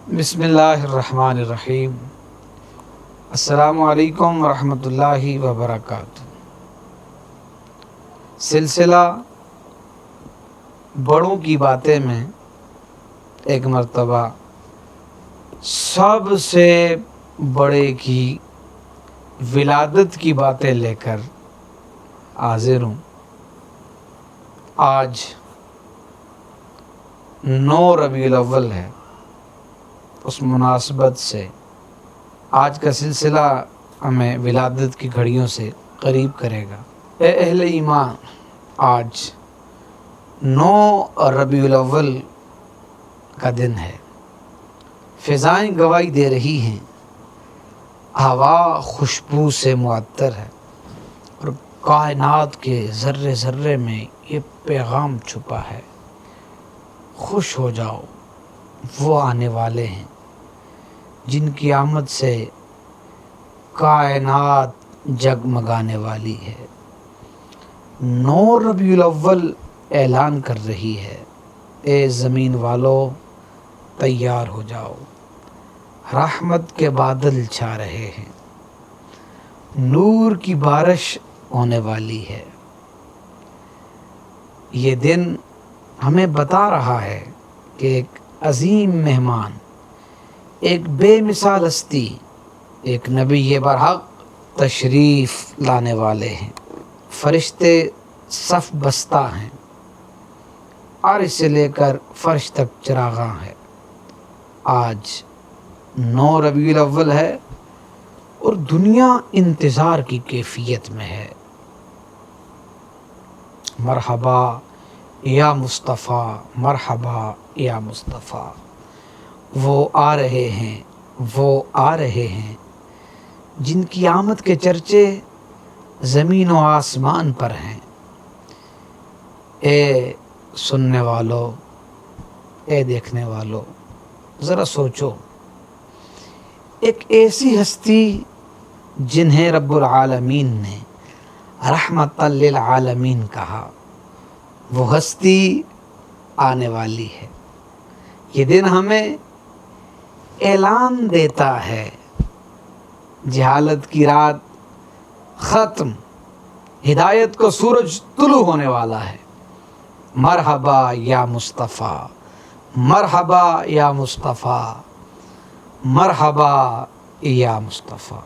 بسم اللہ الرحمن الرحیم۔ السلام علیکم ورحمۃ اللہ وبرکاتہ۔ سلسلہ بڑوں کی باتیں میں ایک مرتبہ سب سے بڑے کی ولادت کی باتیں لے کر حاضر ہوں۔ آج 9 ربیع الاول ہے، اس مناسبت سے آج کا سلسلہ ہمیں ولادت کی گھڑیوں سے قریب کرے گا۔ اے اہل ایمان، آج 9 ربیع الاول کا دن ہے۔ فضائیں گواہی دے رہی ہیں، ہوا خوشبو سے معطر ہے اور کائنات کے ذرے ذرے میں یہ پیغام چھپا ہے، خوش ہو جاؤ، وہ آنے والے ہیں جن کی آمد سے کائنات جگمگانے والی ہے۔ 9 ربیع الاول اعلان کر رہی ہے، اے زمین والو تیار ہو جاؤ، رحمت کے بادل چھا رہے ہیں، نور کی بارش ہونے والی ہے۔ یہ دن ہمیں بتا رہا ہے کہ ایک عظیم مہمان، ایک بے مثال ہستی، ایک نبی برحق تشریف لانے والے ہیں۔ فرشتے صف بستہ ہیں، عرش سے لے کر فرش تک چراغاں ہے۔ آج 9 ربیع الاول ہے اور دنیا انتظار کی کیفیت میں ہے۔ مرحبا یا مصطفیٰ، مرحبا یا مصطفیٰ، وہ آ رہے ہیں، وہ آ رہے ہیں جن کی آمد کے چرچے زمین و آسمان پر ہیں۔ اے سننے والو، اے دیکھنے والو، ذرا سوچو، ایک ایسی ہستی جنہیں رب العالمین نے رحمت للعالمین کہا، وہ ہستی آنے والی ہے۔ یہ دن ہمیں اعلان دیتا ہے، جہالت کی رات ختم، ہدایت کو سورج طلوع ہونے والا ہے۔ مرحبا یا مصطفیٰ، مرحبا یا مصطفیٰ، مرحبا یا مصطفیٰ۔